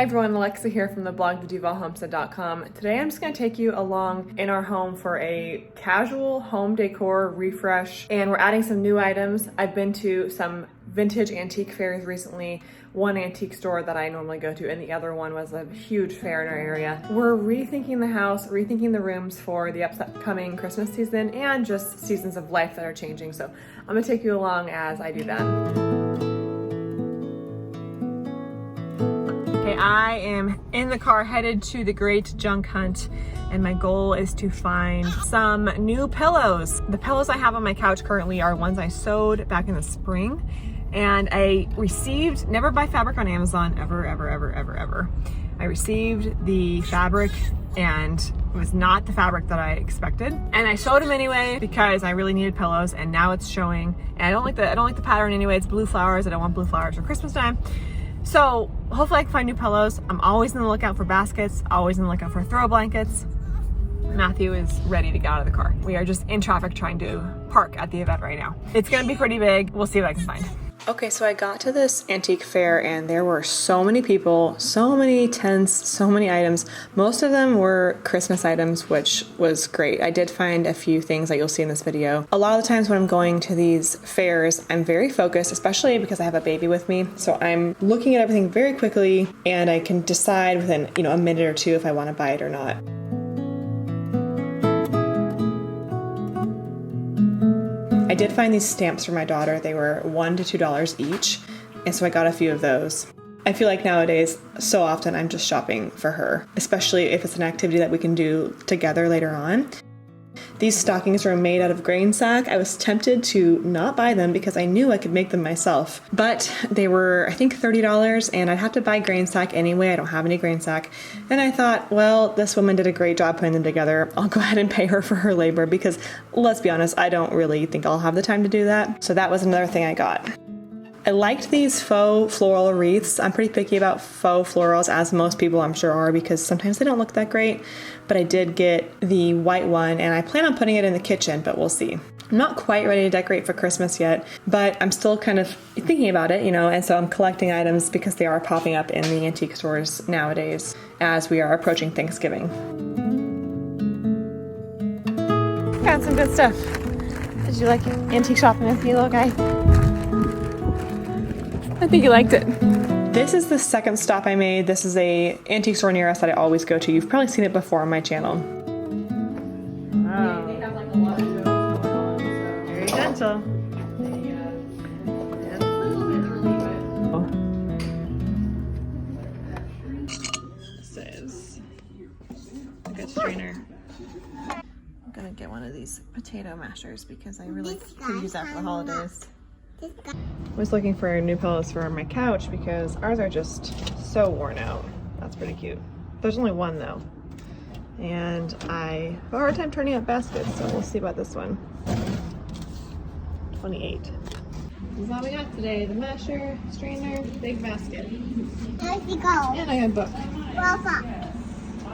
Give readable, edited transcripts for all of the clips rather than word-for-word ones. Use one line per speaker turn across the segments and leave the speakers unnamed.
Hi everyone, Alexa here from the blog, theduvallhomestead.com. Today I'm just going to take you along in our home for a casual home decor refresh, and we're adding some new items. I've been to some vintage antique fairs recently, one antique store that I normally go to, and the other one was a huge fair in our area. We're rethinking the house, rethinking the rooms for the upcoming Christmas season and just seasons of life that are changing. So I'm going to take you along as I do that. I am in the car headed to the great junk hunt, and my goal is to find some new pillows. The pillows I have on my couch currently are ones I sewed back in the spring, and I received, never buy fabric on Amazon, ever. I received the fabric and it was not the fabric that I expected, and I sewed them anyway because I really needed pillows, and now it's showing, and I don't like the pattern anyway. It's blue flowers. I don't want blue flowers for Christmas time. So hopefully I can find new pillows. I'm always on the lookout for baskets, always on the lookout for throw blankets. Matthew is ready to get out of the car. We are just in traffic trying to park at the event right now. It's gonna be pretty big. We'll see what I can find. Okay, so I got to this antique fair and there were so many people, so many tents, so many items. Most of them were Christmas items, which was great. I did find a few things that you'll see in this video. A lot of the times when I'm going to these fairs, I'm very focused, especially because I have a baby with me. So I'm looking at everything very quickly and I can decide within, a minute or two if I want to buy it or not. I did find these stamps for my daughter. They were $1 to $2 each, and so I got a few of those. I feel like nowadays, so often I'm just shopping for her, especially if it's an activity that we can do together later on. These stockings were made out of grain sack. I was tempted to not buy them because I knew I could make them myself, but they were, I think, $30, and I'd have to buy grain sack anyway. I don't have any grain sack. And I thought, well, this woman did a great job putting them together. I'll go ahead and pay her for her labor because, let's be honest, I don't really think I'll have the time to do that. So that was another thing I got. I liked these faux floral wreaths. I'm pretty picky about faux florals, as most people I'm sure are, because sometimes they don't look that great. But I did get the white one, and I plan on putting it in the kitchen, but we'll see. I'm not quite ready to decorate for Christmas yet, but I'm still kind of thinking about it, and so I'm collecting items because they are popping up in the antique stores nowadays as we are approaching Thanksgiving. Got some good stuff. Did you like antique shopping with me, little guy? I think you liked it. This is the second stop I made. This is a antique store near us that I always go to. You've probably seen it before on my channel. Wow. They have like a lot of shows going on, so. Very gentle. This is a good strainer. I'm gonna get one of these potato mashers because I really could use that for the holidays. I was looking for new pillows for my couch because ours are just so worn out. That's pretty cute. There's only one though. And I have a hard time turning up baskets, so we'll see about this one. 28. This is all we got today. The masher, strainer, big basket. And I got a book.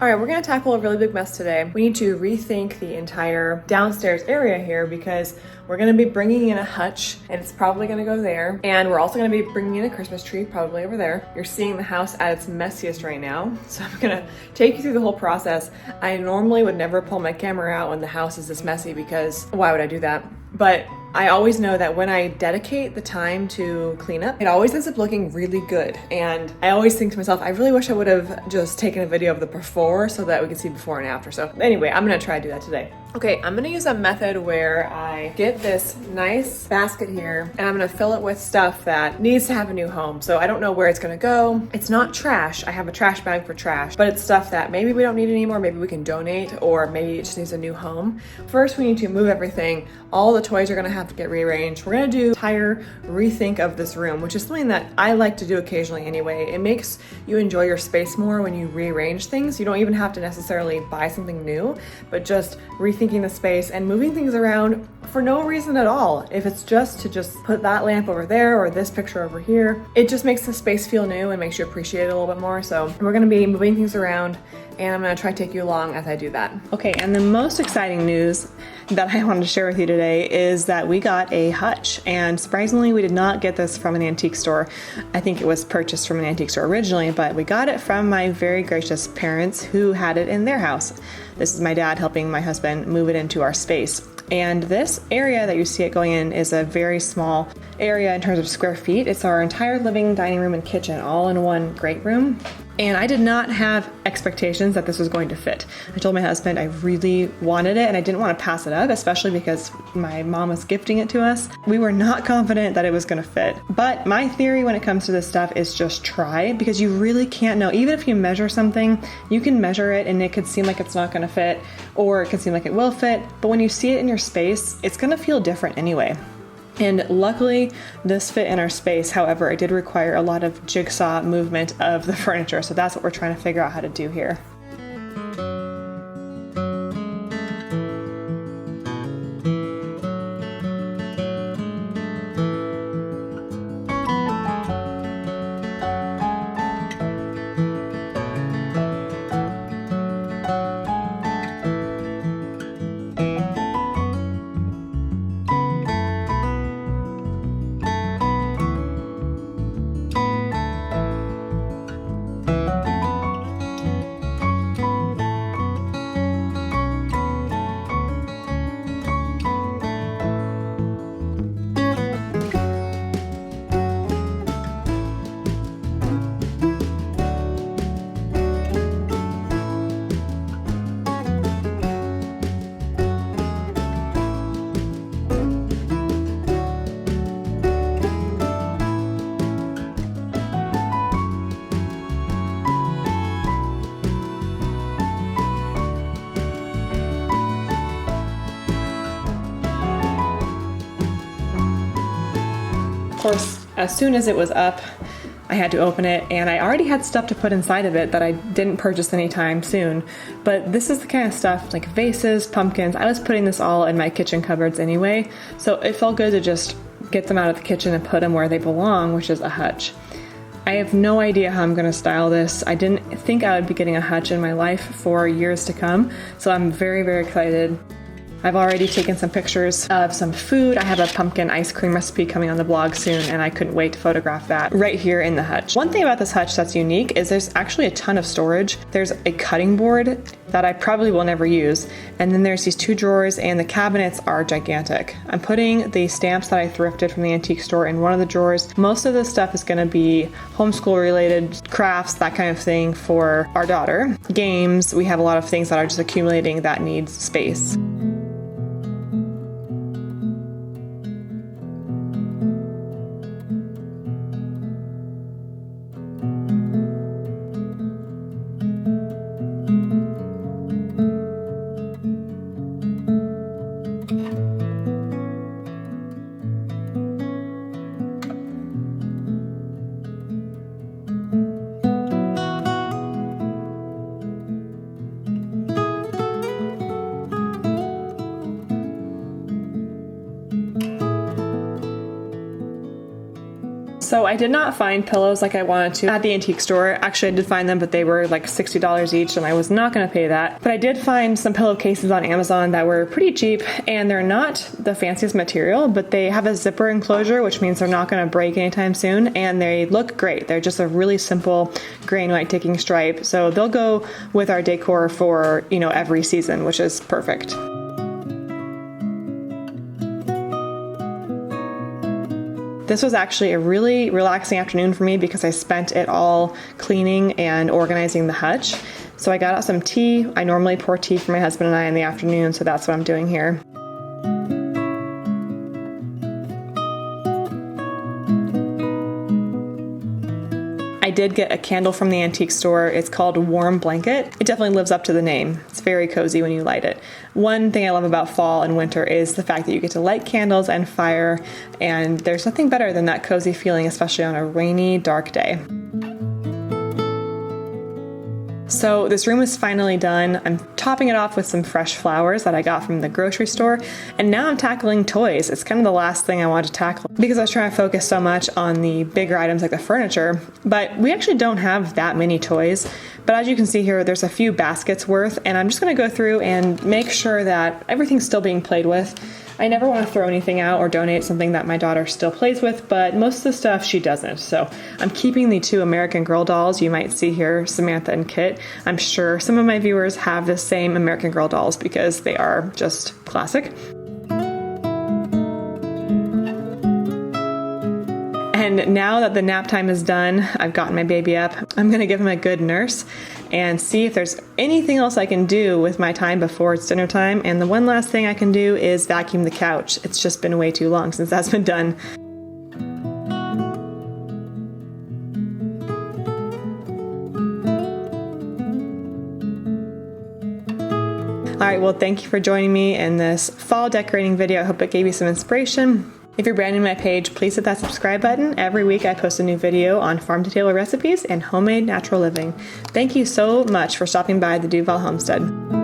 All right, we're gonna tackle a really big mess today. We need to rethink the entire downstairs area here because we're gonna be bringing in a hutch, and it's probably gonna go there. And we're also gonna be bringing in a Christmas tree, probably over there. You're seeing the house at its messiest right now. So I'm gonna take you through the whole process. I normally would never pull my camera out when the house is this messy because why would I do that? But I always know that when I dedicate the time to clean up, it always ends up looking really good. And I always think to myself, I really wish I would have just taken a video of the before so that we could see before and after. So anyway, I'm gonna try to do that today. Okay, I'm gonna use a method where I get this nice basket here and I'm gonna fill it with stuff that needs to have a new home. So I don't know where it's gonna go. It's not trash. I have a trash bag for trash, but it's stuff that maybe we don't need anymore, maybe we can donate, or maybe it just needs a new home. First, we need to move everything. All the toys are gonna have to get rearranged. We're gonna do an entire rethink of this room, which is something that I like to do occasionally anyway. It makes you enjoy your space more when you rearrange things. You don't even have to necessarily buy something new, but just rethinking the space and moving things around for no reason at all. If it's just to put that lamp over there or this picture over here, it just makes the space feel new and makes you appreciate it a little bit more. So we're gonna be moving things around and I'm gonna try to take you along as I do that. Okay, and the most exciting news that I wanted to share with you today is that we got a hutch, and surprisingly we did not get this from an antique store. I think it was purchased from an antique store originally, but we got it from my very gracious parents who had it in their house. This is my dad helping my husband move it into our space. And this area that you see it going in is a very small area in terms of square feet. It's our entire living, dining room, and kitchen all in one great room. And I did not have expectations that this was going to fit. I told my husband I really wanted it and I didn't want to pass it up, especially because my mom was gifting it to us. We were not confident that it was going to fit. But my theory when it comes to this stuff is just try, because you really can't know. Even if you measure something, you can measure it and it could seem like it's not going to fit, or it could seem like it will fit. But when you see it in your space, it's going to feel different anyway. And luckily, this fit in our space. However, it did require a lot of jigsaw movement of the furniture, so that's what we're trying to figure out how to do here. Of course, as soon as it was up, I had to open it, and I already had stuff to put inside of it that I didn't purchase anytime soon. But this is the kind of stuff like vases, pumpkins. I was putting this all in my kitchen cupboards anyway, so it felt good to just get them out of the kitchen and put them where they belong, which is a hutch. I have no idea how I'm going to style this. I didn't think I would be getting a hutch in my life for years to come, so I'm very, very excited. I've already taken some pictures of some food. I have a pumpkin ice cream recipe coming on the blog soon, and I couldn't wait to photograph that right here in the hutch. One thing about this hutch that's unique is there's actually a ton of storage. There's a cutting board that I probably will never use, and then there's these 2 drawers, and the cabinets are gigantic. I'm putting the stamps that I thrifted from the antique store in one of the drawers. Most of this stuff is going to be homeschool related, crafts, that kind of thing for our daughter. Games, we have a lot of things that are just accumulating that needs space. So I did not find pillows like I wanted to at the antique store. Actually, I did find them, but they were like $60 each, and I was not going to pay that. But I did find some pillowcases on Amazon that were pretty cheap, and they're not the fanciest material, but they have a zipper enclosure, which means they're not going to break anytime soon, and they look great. They're just a really simple gray and white ticking stripe, so they'll go with our decor for, you know, every season, which is perfect. This was actually a really relaxing afternoon for me because I spent it all cleaning and organizing the hutch. So I got out some tea. I normally pour tea for my husband and I in the afternoon, so that's what I'm doing here. I did get a candle from the antique store. It's called Warm Blanket. It definitely lives up to the name. It's very cozy when you light it. One thing I love about fall and winter is the fact that you get to light candles and fire, and there's nothing better than that cozy feeling, especially on a rainy, dark day. So So this room is finally done. I'm topping it off with some fresh flowers that I got from the grocery store. And now I'm tackling toys. It's kind of the last thing I want to tackle because I was trying to focus so much on the bigger items like the furniture. But we actually don't have that many toys. But as you can see here, there's a few baskets worth, and I'm just going to go through and make sure that everything's still being played with. I never want to throw anything out or donate something that my daughter still plays with, but most of the stuff she doesn't. So I'm keeping the 2 American Girl dolls you might see here, Samantha and Kit. I'm sure some of my viewers have the same American Girl dolls because they are just classic. And now that the nap time is done, I've gotten my baby up, I'm gonna give him a good nurse and see if there's anything else I can do with my time before it's dinner time. And the one last thing I can do is vacuum the couch. It's just been way too long since that's been done. All right, well, thank you for joining me in this fall decorating video. I hope it gave you some inspiration. If you're brand new to my page, please hit that subscribe button. Every week I post a new video on farm-to-table recipes and homemade natural living. Thank you so much for stopping by the Duvall Homestead.